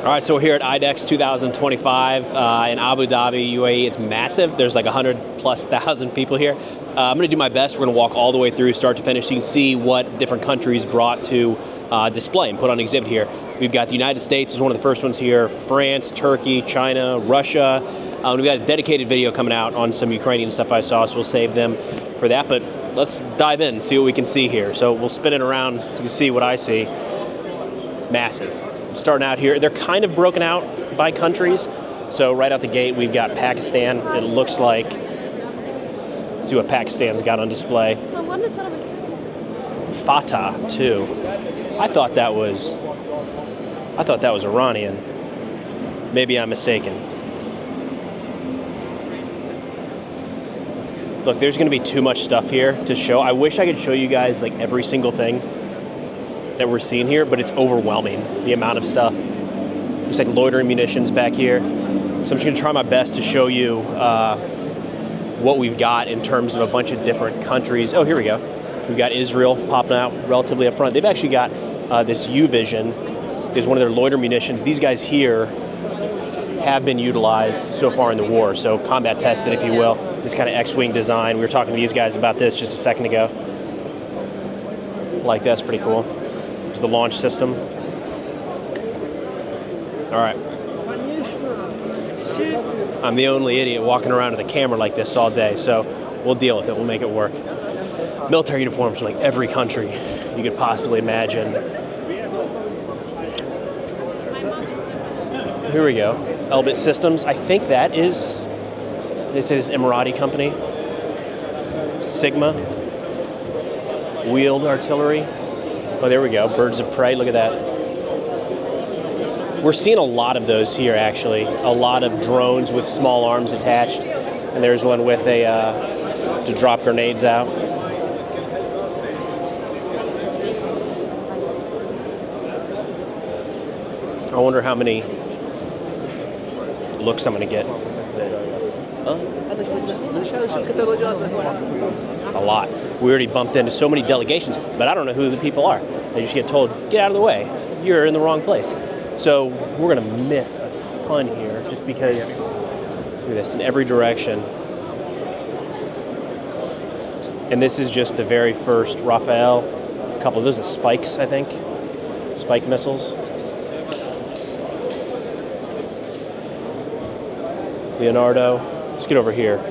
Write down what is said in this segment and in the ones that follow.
All right, so we're here at IDEX 2025 in Abu Dhabi, UAE. It's massive. There's like 100,000+ people here. I'm going to do my best. We're going to walk all the way through, start to finish, so you can see what different countries brought to display and put on exhibit here. We've got the United States is one of the first ones here, France, Turkey, China, Russia. We've got a dedicated video coming out on some Ukrainian stuff I saw, so we'll save them for that. But let's dive in and see what we can see here. So we'll spin it around so you can see what I see. Massive. Starting out here, they're kind of broken out by countries. So right out the gate, we've got Pakistan. It looks like, let's see what Pakistan's got on display. Fatah too. I thought that was Iranian. Maybe I'm mistaken. Look, there's going to be too much stuff here to show. I wish I could show you guys like every single thing that we're seeing here, but it's overwhelming, the amount of stuff. There's like loitering munitions back here. So I'm just gonna try my best to show you what we've got in terms of a bunch of different countries. Oh, here we go. We've got Israel popping out relatively up front. They've actually got this U-Vision is one of their loiter munitions. These guys here have been utilized so far in the war, so combat tested, if you will. This kind of X-Wing design. We were talking to these guys about this just a second ago. Like, that's pretty cool. There's the launch system. All right. I'm the only idiot walking around with a camera like this all day, so we'll deal with it. We'll make it work. Military uniforms from like every country you could possibly imagine. Here we go. Elbit Systems. I think that is, they say this Emirati company. Sigma. Wheeled artillery. Oh, there we go. Birds of prey. Look at that. We're seeing a lot of those here, actually. A lot of drones with small arms attached. And there's one with a, to drop grenades out. I wonder how many looks I'm going to get. A lot. We already bumped into so many delegations, but I don't know who the people are. They just get told, get out of the way. You're in the wrong place. So we're going to miss a ton here just because, look at this, in every direction. And this is just the very first Rafael. A couple of those are spikes, I think. Spike missiles. Leonardo. Let's get over here.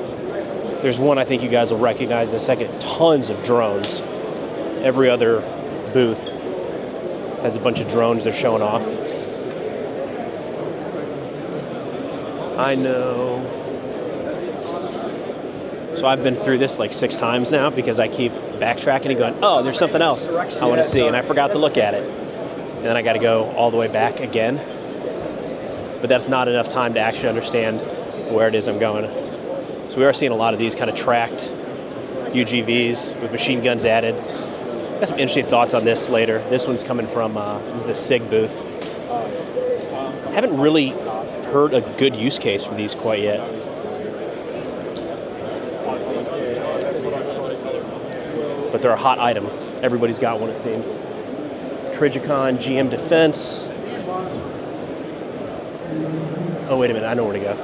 There's one I think you guys will recognize in a second. Tons of drones. Every other booth has a bunch of drones they're showing off. I know. So I've been through this like 6 times now because I keep backtracking and going, oh, there's something else I want to see, and I forgot to look at it. And then I got to go all the way back again. But that's not enough time to actually understand where it is I'm going. So we are seeing a lot of these kind of tracked UGVs with machine guns added. Got some interesting thoughts on this later. This one's coming from, this is the SIG booth. Haven't really heard a good use case for these quite yet. But they're a hot item. Everybody's got one, it seems. Trigicon, GM Defense. Oh, wait a minute, I know where to go.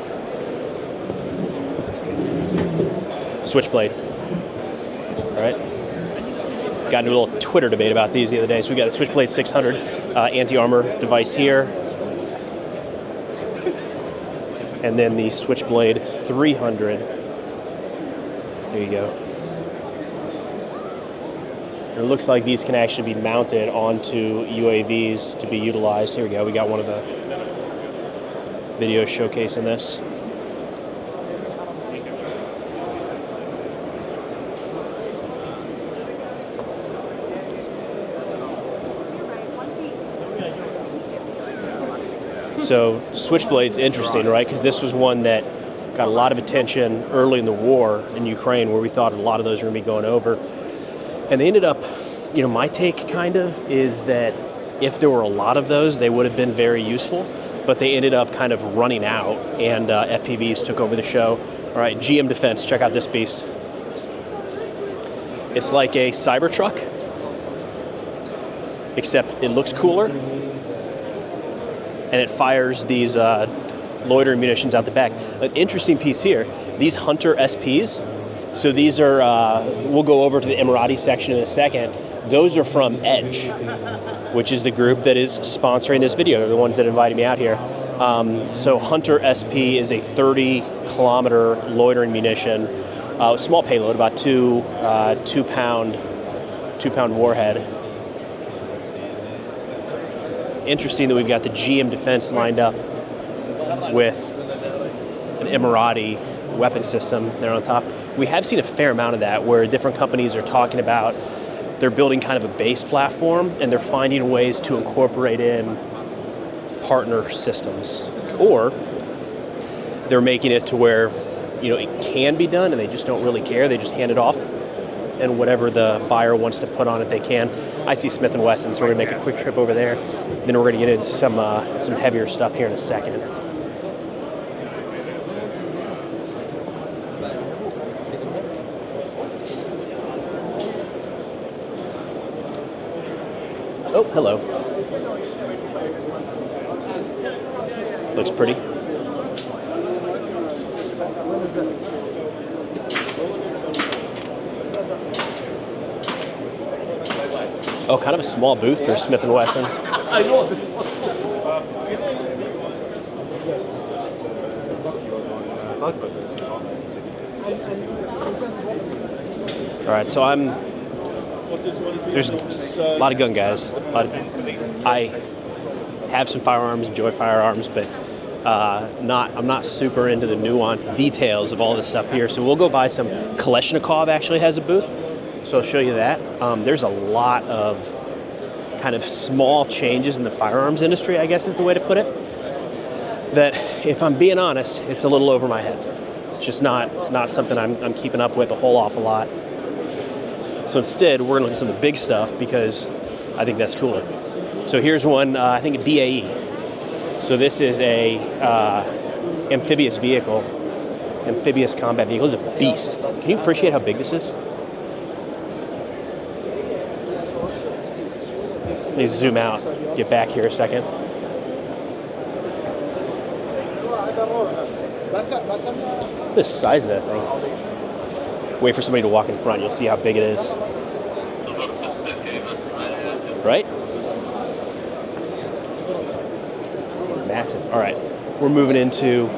Switchblade. All right. Got into a little Twitter debate about these the other day. So we got the Switchblade 600 anti-armor device here. And then the Switchblade 300. There you go. And it looks like these can actually be mounted onto UAVs to be utilized. Here we go. We got one of the videos showcasing this. So Switchblade's interesting, right? Because this was one that got a lot of attention early in the war in Ukraine, where we thought a lot of those were going to be going over. And they ended up, you know, my take kind of is that if there were a lot of those, they would have been very useful. But they ended up kind of running out, and FPVs took over the show. All right, GM Defense, check out this beast. It's like a Cybertruck, except it looks cooler. and it fires these loitering munitions out the back. An interesting piece here, these Hunter SPs, so these are, we'll go over to the Emirati section in a second, those are from Edge, which is the group that is sponsoring this video. They're the ones that invited me out here. So Hunter SP is a 30-kilometer loitering munition, small payload, about two pound warhead. Interesting that we've got the GM Defense lined up with an Emirati weapon system there on top. We have seen a fair amount of that where different companies are talking about they're building kind of a base platform and they're finding ways to incorporate in partner systems, or they're making it to where, you know, it can be done and they just don't really care. They just hand it off, and whatever the buyer wants to put on it, they can. I see Smith & Wesson, so we're gonna make a quick trip over there. Then we're gonna get into some heavier stuff here in a second. Oh, hello. Looks pretty. Oh, kind of a small booth for Smith & Wesson. I know. All right, so there's a lot of gun guys. I have some firearms, enjoy firearms, but I'm not super into the nuanced details of all this stuff here. So we'll go by some. Kalashnikov actually has a booth, so I'll show you that. There's a lot of kind of small changes in the firearms industry, I guess is the way to put it, that if I'm being honest, it's a little over my head. It's just not something I'm keeping up with a whole awful lot. So instead, we're gonna look at some of the big stuff because I think that's cooler. So here's one, I think a BAE. So this is a amphibious vehicle, amphibious combat vehicle. It's a beast. Can you appreciate how big this is? Let me zoom out, get back here a second. Look at the size of that thing. Wait for somebody to walk in front, you'll see how big it is. Right? It's massive. All right, we're moving into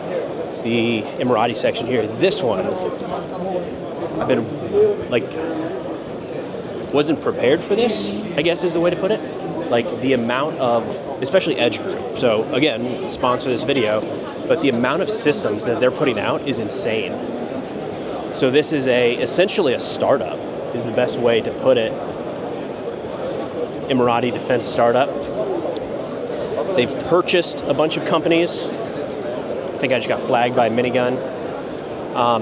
the Emirati section here. This one, I've been wasn't prepared for this, I guess is the way to put it. Like the amount of, especially Edge Group. So again, sponsor this video, but the amount of systems that they're putting out is insane. So this is essentially a startup, is the best way to put it. Emirati defense startup. They've purchased a bunch of companies. I think I just got flagged by a minigun.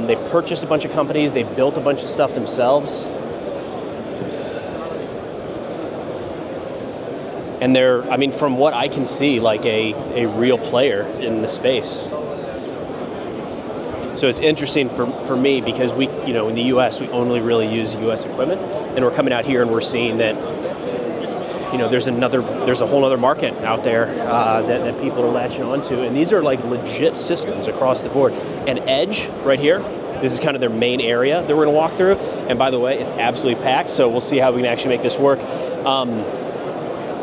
They purchased a bunch of companies. They built a bunch of stuff themselves. And they're, I mean, from what I can see, like a real player in the space. So it's interesting for me because we, you know, in the U.S. we only really use U.S. equipment, and we're coming out here and we're seeing that, you know, there's a whole other market out there that people are latching onto, and these are like legit systems across the board. And Edge right here, this is kind of their main area that we're going to walk through. And by the way, it's absolutely packed, so we'll see how we can actually make this work.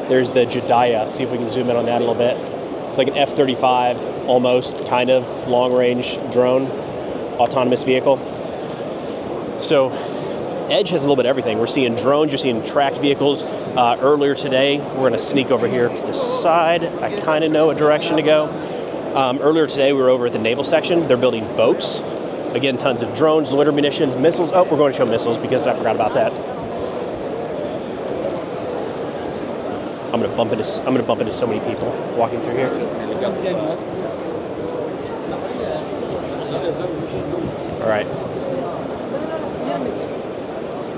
There's the Jediah. See if we can zoom in on that a little bit. It's like an F-35, almost, kind of, long-range drone, autonomous vehicle. So Edge has a little bit of everything. We're seeing drones, you're seeing tracked vehicles. Earlier today, we're gonna sneak over here to the side. I kind of know a direction to go. Earlier today, we were over at the naval section. They're building boats. Again, tons of drones, loiter munitions, missiles. Oh, we're going to show missiles because I forgot about that. I'm gonna bump into so many people walking through here. All right.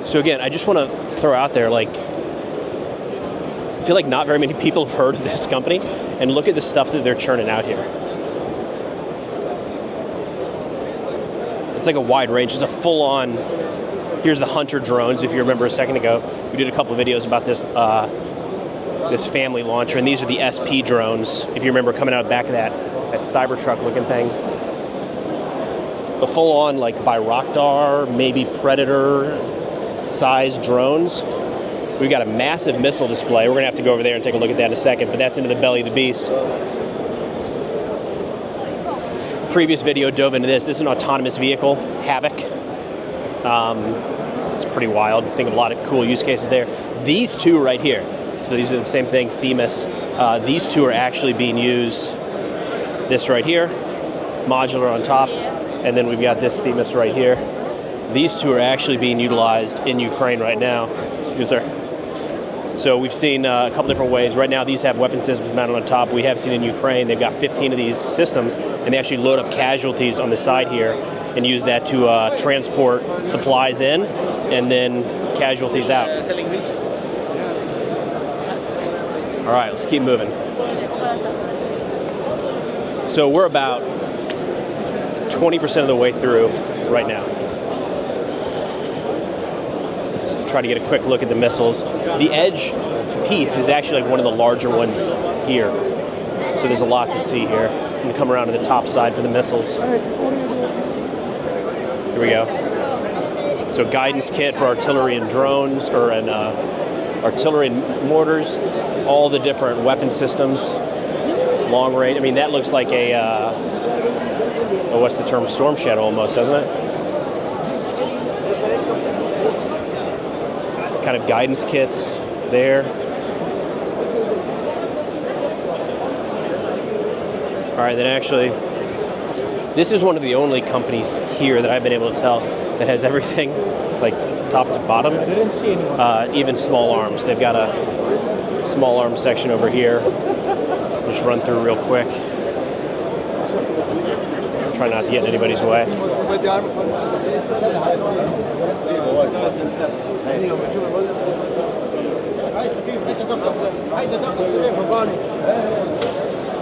So again, I just want to throw out there, like, I feel like not very many people have heard of this company, and look at the stuff that they're churning out here. It's like a wide range. It's a full-on. Here's the Hunter drones. If you remember a second ago, we did a couple of videos about this. this family launcher, and these are the SP drones. If you remember coming out back of that Cybertruck looking thing. The full-on like Bayraktar, maybe Predator size drones. We've got a massive missile display. We're gonna have to go over there and take a look at that in a second, but that's into the belly of the beast. Previous video dove into this. This is an autonomous vehicle, Havoc. It's pretty wild. I think of a lot of cool use cases there. These two right here, so these are the same thing, Themis. These two are actually being used. This right here, modular on top, and then we've got this Themis right here. These two are actually being utilized in Ukraine right now. Yes, sir. So we've seen a couple different ways. Right now, these have weapon systems mounted on top. We have seen in Ukraine, they've got 15 of these systems, and they actually load up casualties on the side here and use that to transport supplies in and then casualties out. All right, let's keep moving. So we're about 20% of the way through right now. Try to get a quick look at the missiles. The edge piece is actually like one of the larger ones here. So there's a lot to see here. I'm gonna come around to the top side for the missiles. Here we go. So guidance kit for artillery and drones, or artillery and mortars, all the different weapon systems, long range. I mean, that looks like a, what's the term? Storm Shadow almost, doesn't it? Kind of guidance kits there. All right, then actually, this is one of the only companies here that I've been able to tell that has everything, like top to bottom. I didn't see anyone. Even small arms. They've got a small arms section over here. Just run through real quick. Try not to get in anybody's way.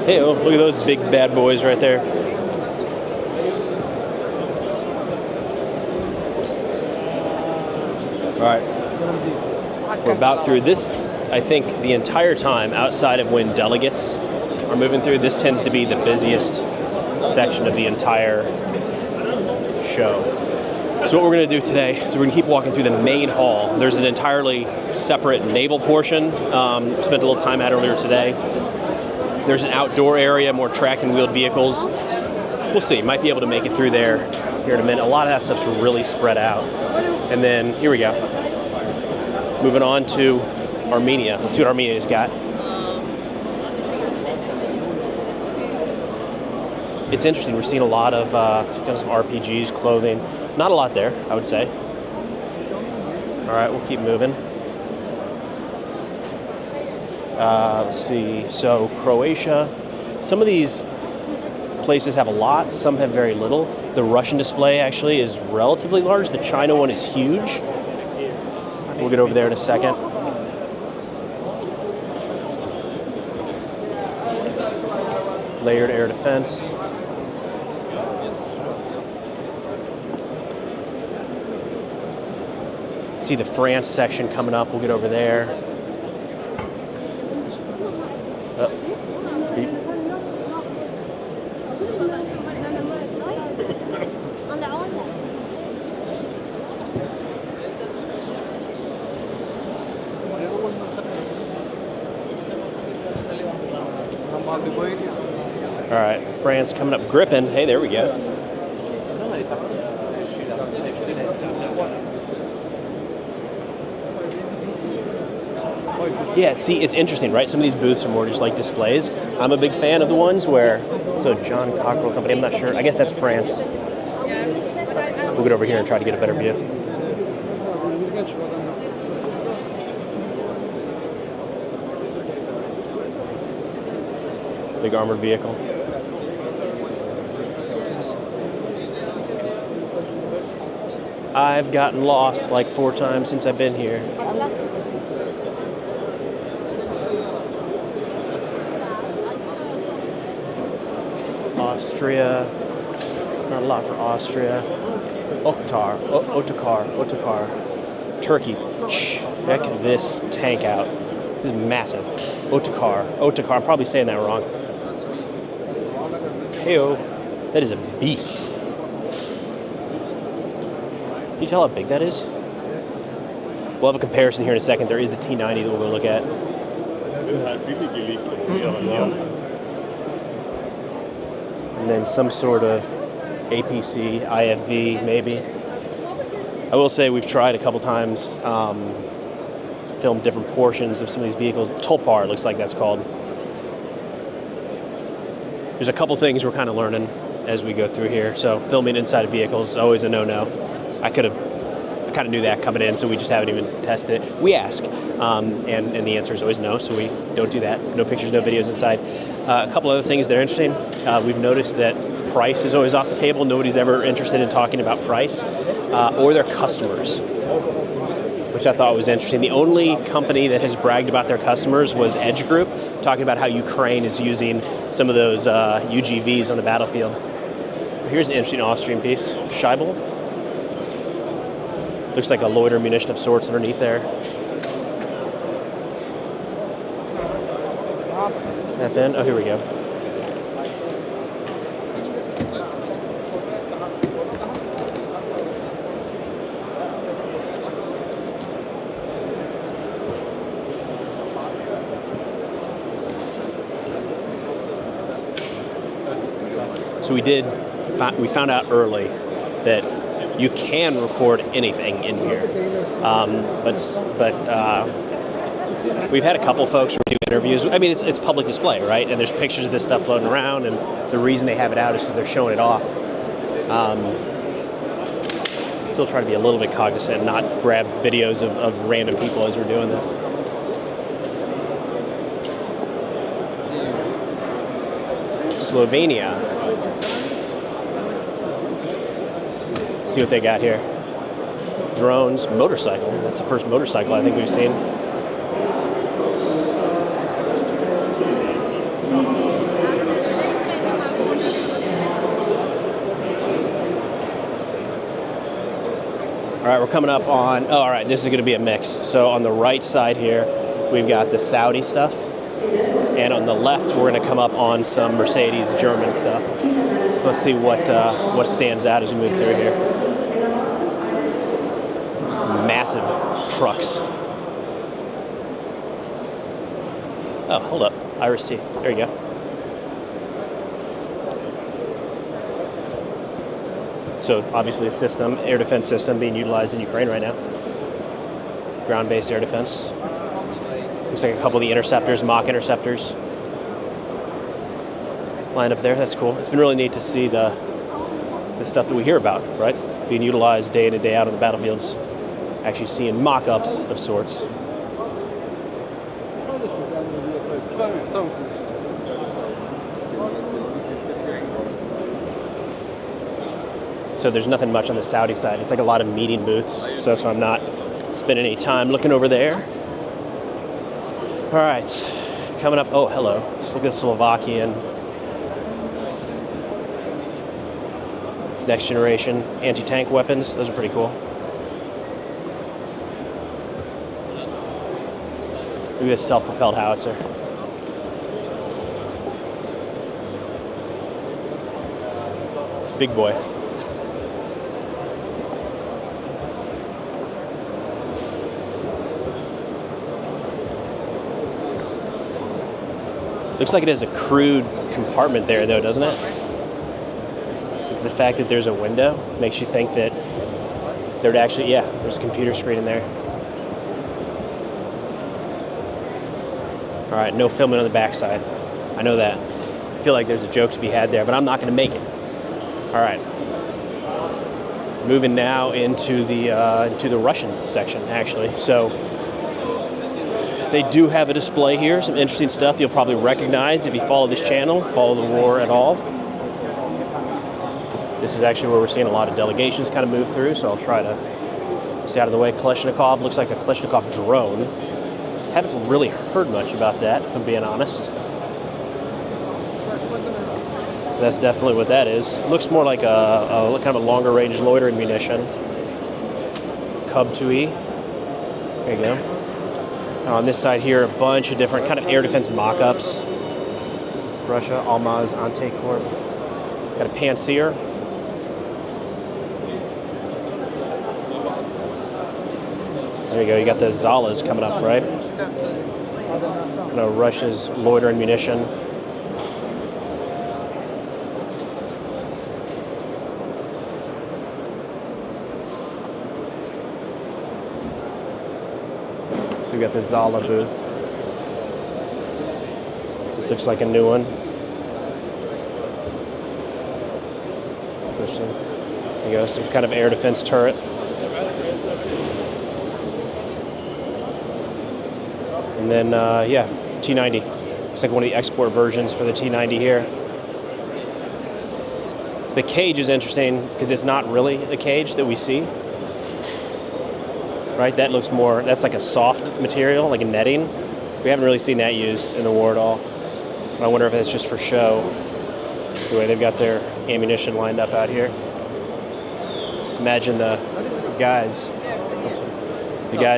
Hey, oh, look at those big bad boys right there. All right, we're about through this. I think the entire time, outside of when delegates are moving through, this tends to be the busiest section of the entire show. So what we're going to do today is we're going to keep walking through the main hall. There's an entirely separate naval portion. Spent a little time at earlier today. There's an outdoor area, more tracked and wheeled vehicles. We'll see. Might be able to make it through there here in a minute. A lot of that stuff's really spread out. And then here we go. Moving on to Armenia. Let's see what Armenia's got. It's interesting. We're seeing a lot of kind of some RPGs, clothing. Not a lot there, I would say. All right, we'll keep moving. Let's see. So Croatia. Some of these places have a lot. Some have very little. The Russian display actually is relatively large. The China one is huge. We'll get over there in a second. Layered air defense. See the France section coming up. We'll get over there. All right, France coming up, gripping. Hey, there we go. Yeah, see, it's interesting, right? Some of these booths are more just like displays. I'm a big fan of the ones where, so John Cockerell Company, I'm not sure. I guess that's France. We'll get over here and try to get a better view. Big armored vehicle. I've gotten lost like 4 times since I've been here. Austria. Not a lot for Austria. Otokar. Turkey. Check this tank out. This is massive. Otakar, I'm probably saying that wrong. Heyo, that is a beast. Can you tell how big that is? We'll have a comparison here in a second. There is a T90 that we'll go look at. And then some sort of APC, IFV, maybe. I will say we've tried a couple times, filmed different portions of some of these vehicles. Tulpar looks like that's called. There's a couple things we're kind of learning as we go through here. So filming inside of vehicles is always a no-no. I kind of knew that coming in, so we just haven't even tested it. We ask, and the answer is always no, so we don't do that. No pictures, no videos inside. A couple other things that are interesting. We've noticed that price is always off the table. Nobody's ever interested in talking about price or their customers, which I thought was interesting. The only company that has bragged about their customers was Edge Group, talking about how Ukraine is using some of those UGVs on the battlefield. Here's an interesting off-stream piece. Scheibel. Looks like a loiter munition of sorts underneath there. FN. Oh, here we go. So we found out early that you can record anything in here, but we've had a couple folks who do interviews. I mean, it's public display, right? And there's pictures of this stuff floating around, and the reason they have it out is because they're showing it off. Still try to be a little bit cognizant and not grab videos of random people as we're doing this. Slovenia. See what they got here. Drones, motorcycle. That's the first motorcycle I think we've seen. All right, we're coming up on, oh, all right, this is going to be a mix. So on the right side here, we've got the Saudi stuff. And on the left, we're going to come up on some Mercedes German stuff. So let's see what stands out as we move through here. Massive trucks. Oh, hold up. Iris T. There you go. So obviously a system, air defense system being utilized in Ukraine right now. Ground-based air defense. Looks like a couple of the interceptors, mock interceptors, lined up there. That's cool. It's been really neat to see the stuff that we hear about, right? Being utilized day in and day out on the battlefields. Actually seeing mock-ups of sorts. So there's nothing much on the Saudi side. It's like a lot of meeting booths. So I'm not spending any time looking over there. All right, coming up. Oh, hello. Let's look at Slovakian. Next generation anti-tank weapons. Those are pretty cool. Look at this self-propelled howitzer. It's a big boy. Looks like it has a crude compartment there, though, doesn't it? The fact that there's a window makes you think that there'd actually, yeah, there's a computer screen in there. All right, no filming on the backside. I know that. I feel like there's a joke to be had there, but I'm not going to make it. All right. Moving now into the Russian section, actually. So they do have a display here, some interesting stuff you'll probably recognize if you follow this channel, follow the war at all. This is actually where we're seeing a lot of delegations kind of move through, so I'll try to stay out of the way. Kalashnikov, looks like a Kalashnikov drone. Haven't really heard much about that, if I'm being honest. That's definitely what that is. Looks more like a kind of a longer range loitering munition. Cub 2E. There you go. On this side here, a bunch of different kind of air defense mock-ups. Russia, Almaz, Antecorp. Got a Pantsir. There you go, you got the Zalas coming up, right? Russia's loitering munition. So we got the Zala booth. This looks like a new one. Interesting. There you go, some kind of air defense turret. And then, yeah, T90. It's like one of the export versions for the T90 here. The cage is interesting because it's not really the cage that we see. Right, that looks more, that's like a soft material, like a netting. We haven't really seen that used in the war at all. I wonder if it's just for show. Anyway, they've got their ammunition lined up out here. Imagine the guys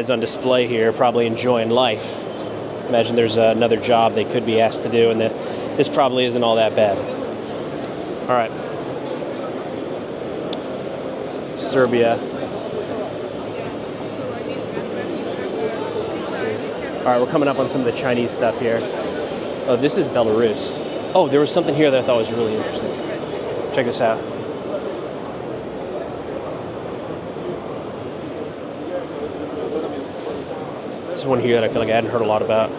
on display here probably enjoying life. Imagine there's another job they could be asked to do, and this probably isn't all that bad. All right. Serbia. Let's see. All right, we're coming up on some of the Chinese stuff here. Oh, this is Belarus. Oh, there was something here that I thought was really interesting. Check this out. This is one here that I feel like I hadn't heard a lot about.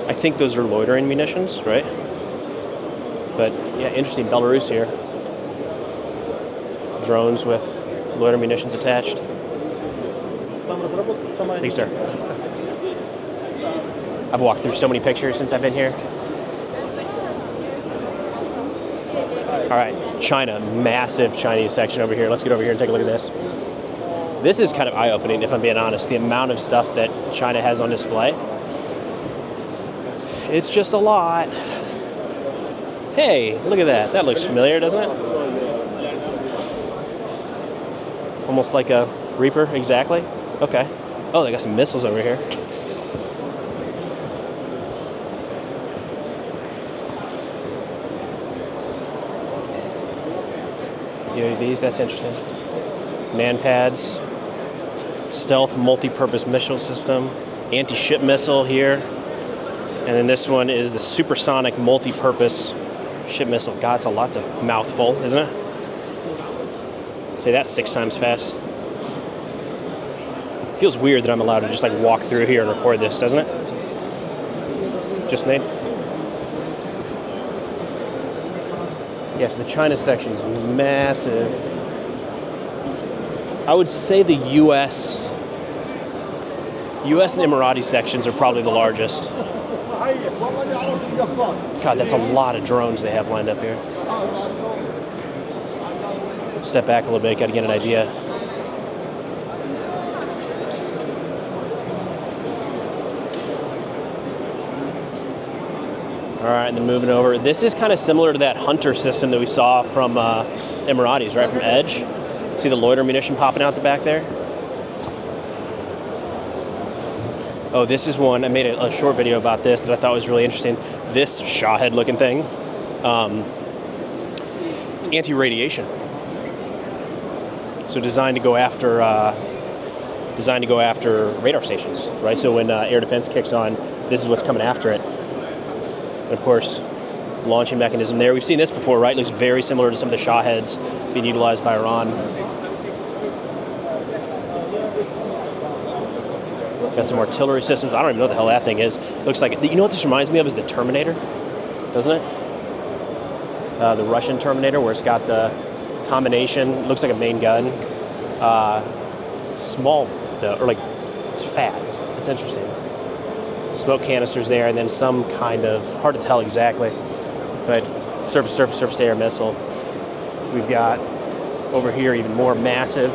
I think those are loitering munitions, right? But yeah, interesting. Belarus here. Drones with loitering munitions attached. Thank you, sir. I've walked through so many pictures since I've been here. All right, China, massive Chinese section over here. Let's get over here and take a look at this. This is kind of eye-opening, if I'm being honest, the amount of stuff that China has on display. It's just a lot. Hey, look at that. That looks familiar, doesn't it? Almost like a Reaper, exactly. Okay. Oh, they got some missiles over here. UAVs, that's interesting. Man pads. Stealth multi-purpose missile system. Anti-ship missile here. And then this one is the supersonic multi-purpose ship missile. God, it's a lot of mouthful, isn't it? Say that 6 times fast. Feels weird that I'm allowed to just like walk through here and record this, doesn't it? Just me? Yes, the China section is massive. I would say the US and Emirati sections are probably the largest. God, that's a lot of drones they have lined up here. Step back a little bit, got to get an idea. All right, and then moving over. This is kind of similar to that Hunter system that we saw from Emiratis, right, from Edge. See the loiter munition popping out the back there? Oh, this is one. I made a short video about this that I thought was really interesting. This Shawhead-looking thing, it's anti-radiation. So designed to go after radar stations, right? So when air defense kicks on, this is what's coming after it. And of course, launching mechanism there. We've seen this before, right? It looks very similar to some of the Shawheads being utilized by Iran. Got some artillery systems. I don't even know what the hell that thing is. Looks like, you know what this reminds me of is the Terminator, doesn't it? The Russian Terminator, where it's got the combination, looks like a main gun. Small, though, or like, it's fat. It's interesting. Smoke canisters there, and then some kind of, hard to tell exactly, but surface-to-air missile. We've got over here even more massive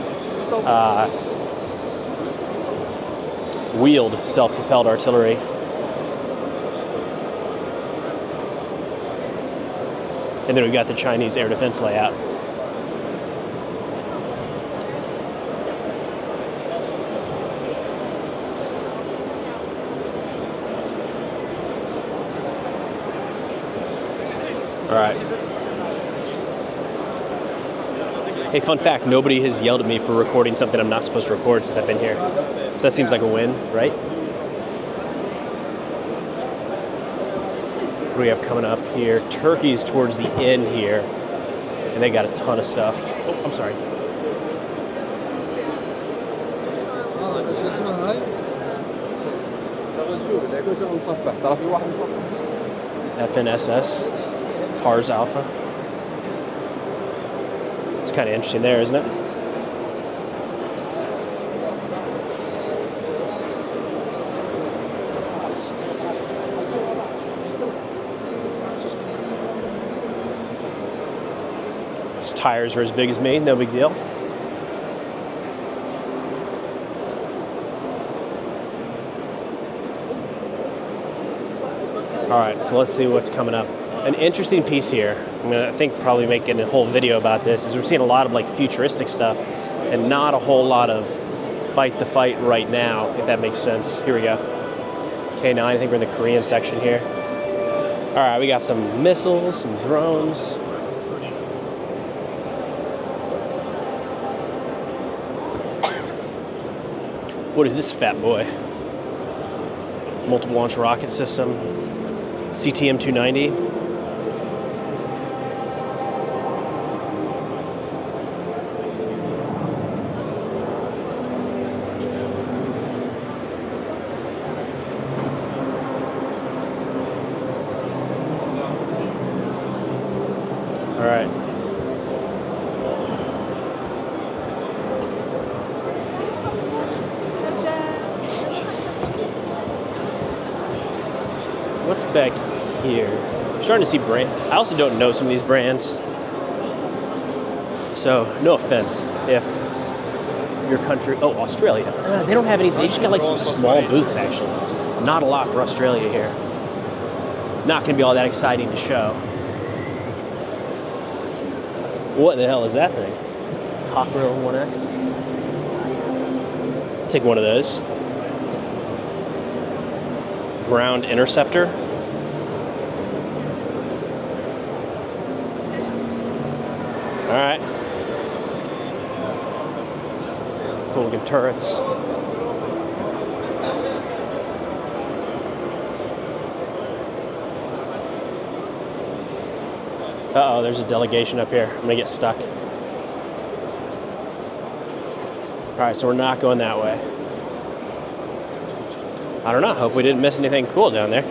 wheeled self-propelled artillery. And then we've got the Chinese air defense layout. All right. Hey, fun fact, nobody has yelled at me for recording something I'm not supposed to record since I've been here. So that seems like a win, right? What do we have coming up here? Turkey's towards the end here. And they got a ton of stuff. Oh, I'm sorry. FNSS, Pars Alpha. It's kind of interesting there, isn't it? His tires are as big as me, no big deal. All right, so let's see what's coming up. An interesting piece here, I'm gonna, I think, probably making a whole video about this, is we're seeing a lot of like futuristic stuff and not a whole lot of fight the fight right now, if that makes sense. Here we go. K9, I think we're in the Korean section here. All right, we got some missiles, some drones. What is this fat boy? Multiple launch rocket system. CTM 290. All right. What's back here? I'm starting to see brand. I also don't know some of these brands. So, no offense if your country, oh, Australia. They don't have any, they just got like some small booths actually. Not a lot for Australia here. Not gonna be all that exciting to show. What the hell is that thing? Cockerel 1X? Take one of those. Ground interceptor. All right. Cool looking turrets. Uh-oh, there's a delegation up here. I'm gonna get stuck. All right, so we're not going that way. I don't know, hope we didn't miss anything cool down there.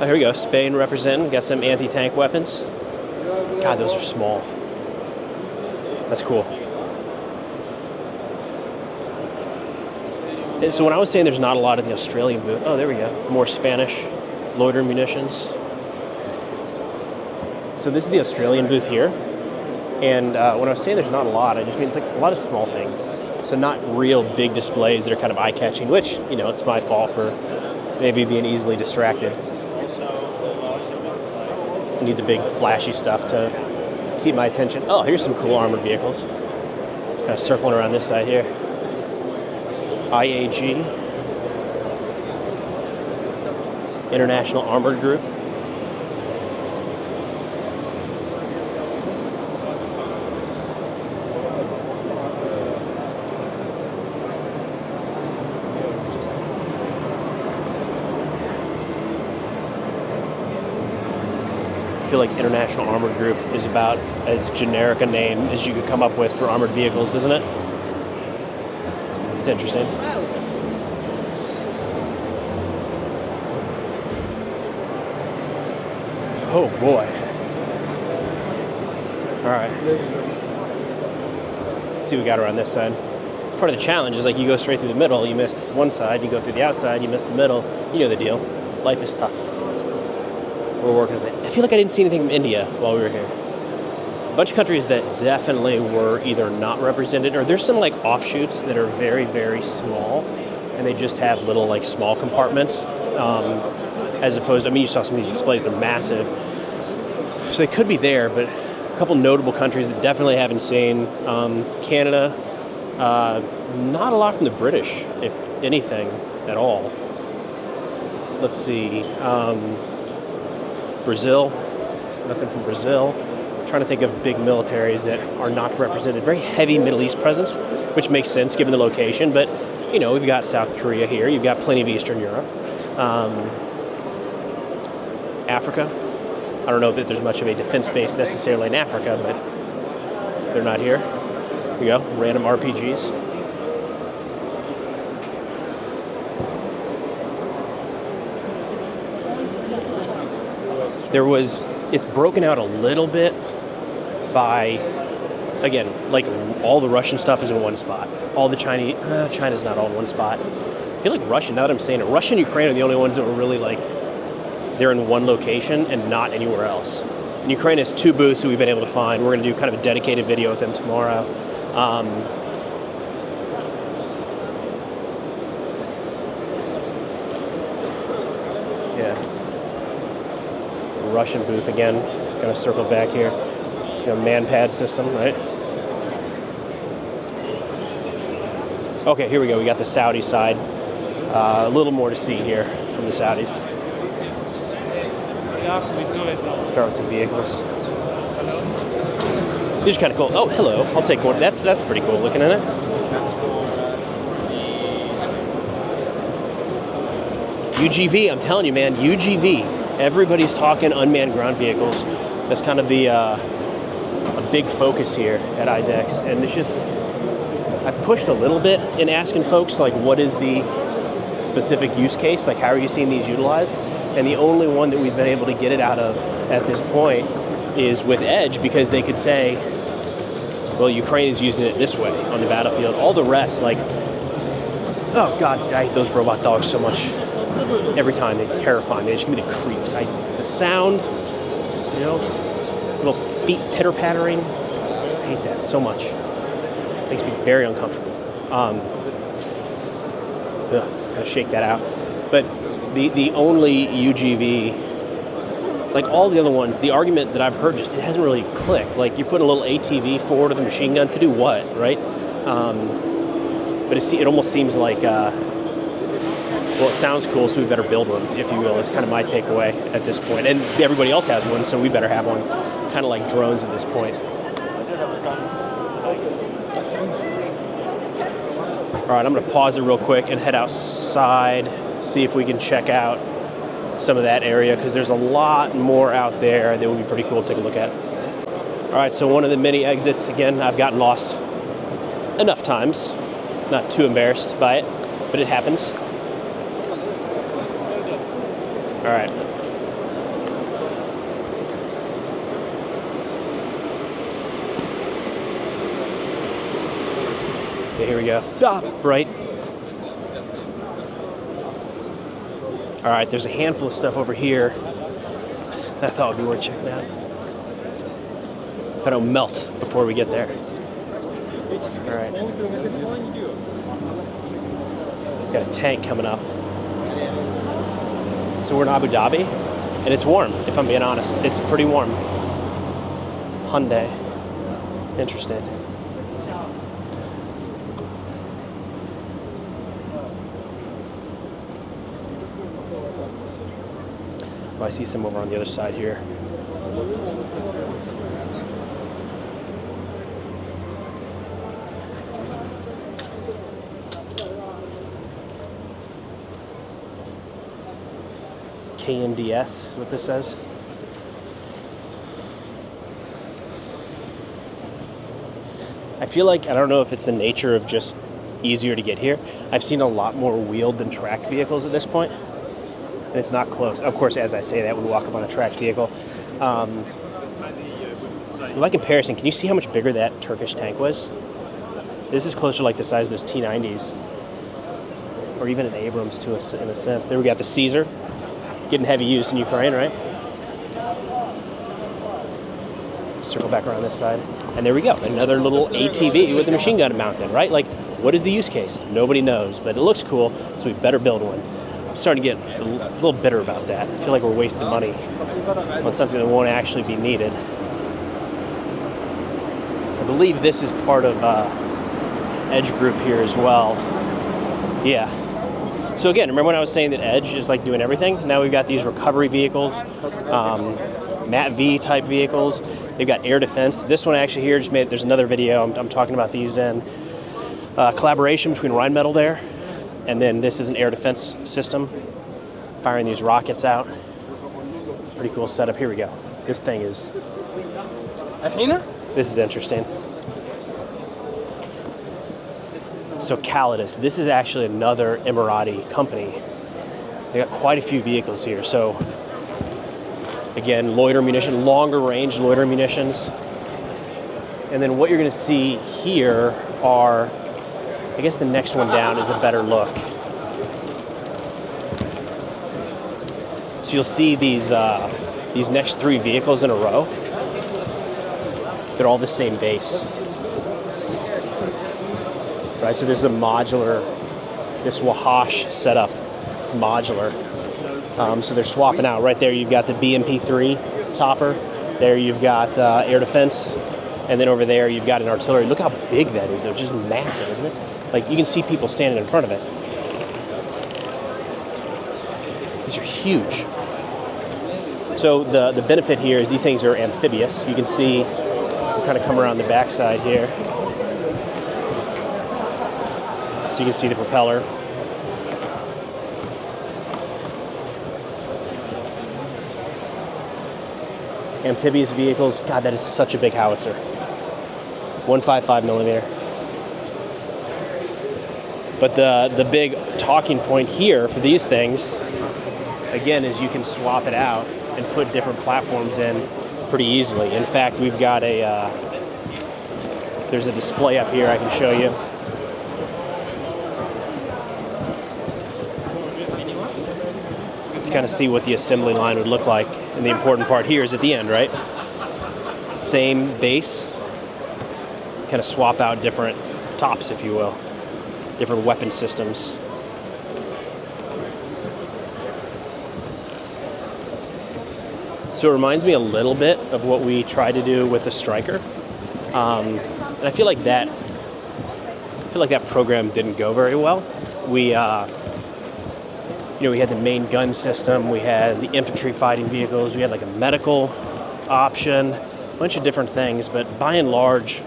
Oh, here we go, Spain representing, got some anti-tank weapons. God, those are small. That's cool. And so when I was saying there's not a lot of the Australian booth, oh, there we go, more Spanish loitering munitions. So this is the Australian booth here. And when I was saying there's not a lot, I just mean it's like a lot of small things. So not real big displays that are kind of eye-catching, which, you know, it's my fault for maybe being easily distracted. I need the big flashy stuff to keep my attention. Oh, here's some cool armored vehicles. Kind of circling around this side here. IAG, International Armored Group. I feel like International Armored Group is about as generic a name as you could come up with for armored vehicles, isn't it? It's interesting. Oh boy. All right. Let's see what we got around this side. Part of the challenge is like you go straight through the middle, you miss one side, you go through the outside, you miss the middle. You know the deal. Life is tough. We're working with it. I feel like I didn't see anything from India while we were here. A bunch of countries that definitely were either not represented, or there's some like offshoots that are very, very small, and they just have little like small compartments, as opposed, I mean, you saw some of these displays, they're massive. So they could be there, but a couple notable countries that definitely haven't seen. Canada, not a lot from the British, if anything at all. let's see, Brazil, nothing from Brazil. I'm trying to think of big militaries that are not represented. Very heavy Middle East presence, which makes sense given the location, but we've got South Korea here, you've got plenty of Eastern Europe. Africa, I don't know that there's much of a defense base necessarily in Africa, but they're not here. Here we go, random RPGs. It's broken out a little bit by, again, like all the Russian stuff is in one spot. All the China's not all in one spot. I feel like Russian, now that I'm saying it, Russia and Ukraine are the only ones that were really like, they're in one location and not anywhere else. And Ukraine has 2 booths that we've been able to find. We're going to do kind of a dedicated video with them tomorrow. Russian booth again, kind of circle back here. Man-pad system, right? Okay, here we go. We got the Saudi side. A little more to see here from the Saudis. Start with some vehicles. These are kind of cool. Oh, hello. I'll take one. That's pretty cool looking at it. UGV, I'm telling you, man, UGV. Everybody's talking unmanned ground vehicles. That's kind of the a big focus here at IDEX. And it's just, I've pushed a little bit in asking folks, like, what is the specific use case? Like, how are you seeing these utilized? And the only one that we've been able to get it out of at this point is with Edge, because they could say, well, Ukraine is using it this way on the battlefield. All the rest, like, oh God, I hate those robot dogs so much. Every time, they terrify me. They just give me the creeps. The sound, little feet pitter-pattering. I hate that so much. It makes me very uncomfortable. Gotta shake that out. But the only UGV, like all the other ones, the argument that I've heard it hasn't really clicked. Like, you're putting a little ATV forward of the machine gun to do what, right? But it almost seems like, well, it sounds cool, so we better build one, if you will. It's kind of my takeaway at this point. And everybody else has one, so we better have one. Kind of like drones at this point. All right, I'm going to pause it real quick and head outside, see if we can check out some of that area, because there's a lot more out there that would be pretty cool to take a look at. All right, so one of the many exits. Again, I've gotten lost enough times. Not too embarrassed by it, but it happens. All right. Okay, here we go. Bright. All right, there's a handful of stuff over here that I thought would be worth checking out. If I don't melt before we get there. All right. Got a tank coming up. So we're in Abu Dhabi, and it's warm, if I'm being honest. It's pretty warm. Hyundai. Interesting. Oh, I see some over on the other side here. KNDS is what this says. I feel like, I don't know if it's the nature of just easier to get here. I've seen a lot more wheeled than tracked vehicles at this point. And it's not close. Of course, as I say that, we walk up on a tracked vehicle. By comparison, can you see how much bigger that Turkish tank was? This is closer like the size of those T-90s. Or even an Abrams in a sense. There we got the Caesar. Getting heavy use in Ukraine, right? Circle back around this side. And there we go. Another little ATV with a machine gun mounted, right? Like, what is the use case? Nobody knows, but it looks cool, so we better build one. I'm starting to get a little bitter about that. I feel like we're wasting money on something that won't actually be needed. I believe this is part of Edge Group here as well. Yeah. So again, remember when I was saying that Edge is like doing everything? Now we've got these recovery vehicles, Mat V type vehicles. They've got air defense. This one actually here just made, there's another video, I'm talking about these in collaboration between Rheinmetall there. And then this is an air defense system, firing these rockets out. Pretty cool setup. Here we go. This thing is, this is interesting. So Calidus, this is actually another Emirati company. They got quite a few vehicles here. So again, loiter munition, longer range loiter munitions. And then what you're gonna see here are, I guess the next one down is a better look. So you'll see these next 3 vehicles in a row. They're all the same base. Right, so there's a modular, this Wahash setup. It's modular. So they're swapping out. Right there, you've got the BMP-3 topper. There, you've got air defense, and then over there, you've got an artillery. Look how big that is, though. It's just massive, isn't it? Like you can see people standing in front of it. These are huge. So the benefit here is these things are amphibious. You can see, we'll kind of come around the backside here. So you can see the propeller. Amphibious vehicles, God, that is such a big howitzer. 155 millimeter. But the big talking point here for these things, again, is you can swap it out and put different platforms in pretty easily. In fact, we've got there's a display up here I can show you. To kind of see what the assembly line would look like. And the important part here is at the end, right? Same base, kind of swap out different tops, if you will, different weapon systems. So it reminds me a little bit of what we tried to do with the Striker. And I feel like that program didn't go very well. We we had the main gun system, we had the infantry fighting vehicles, we had like a medical option, a bunch of different things, but by and large,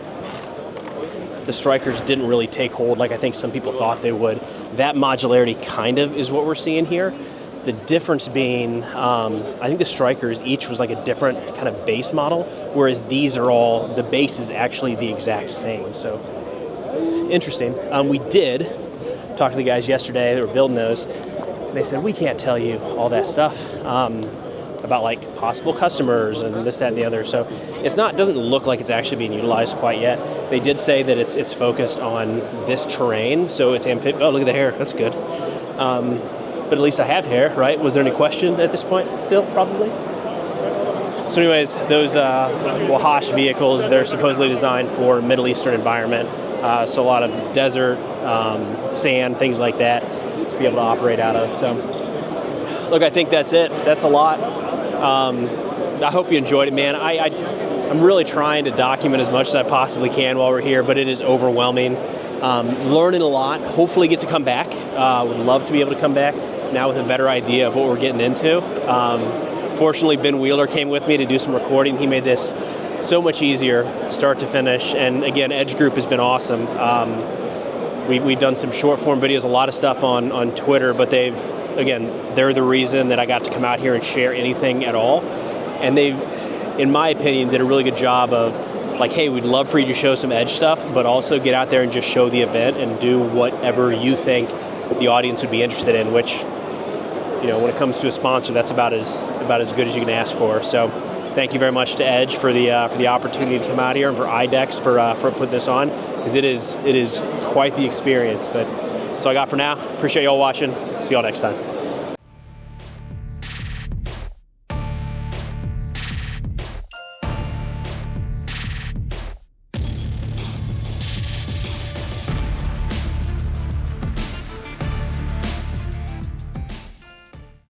the Strikers didn't really take hold like I think some people thought they would. That modularity kind of is what we're seeing here. The difference being, I think the Strikers each was like a different kind of base model, whereas these are all, the base is actually the exact same. So, interesting. We did talk to the guys yesterday that were building those. They said, we can't tell you all that stuff about like possible customers and this, that, and the other. So it's not, doesn't look like it's actually being utilized quite yet. They did say that it's focused on this terrain. So it's amphibious. Oh, look at the hair. That's good. But at least I have hair, right? Was there any question at this point? Still, probably. So anyways, those Wahash vehicles, they're supposedly designed for Middle Eastern environment. So a lot of desert, sand, things like that to be able to operate out of. So look, I think that's it. That's a lot. I hope you enjoyed it, man. I'm really trying to document as much as I possibly can while we're here, but it is overwhelming. Learning a lot. Hopefully get to come back. Would love to be able to come back now with a better idea of what we're getting into. Fortunately, Ben Wheeler came with me to do some recording. He made this so much easier, start to finish. And again, Edge Group has been awesome. We've done some short form videos, a lot of stuff on Twitter, but they're the reason that I got to come out here and share anything at all. And they, in my opinion, did a really good job of like, hey, we'd love for you to show some Edge stuff, but also get out there and just show the event and do whatever you think the audience would be interested in, which, when it comes to a sponsor, that's about as good as you can ask for. So thank you very much to Edge for the opportunity to come out here, and for IDEX for putting this on, because it is quite the experience. But that's all I got for now. Appreciate y'all watching. See y'all next time.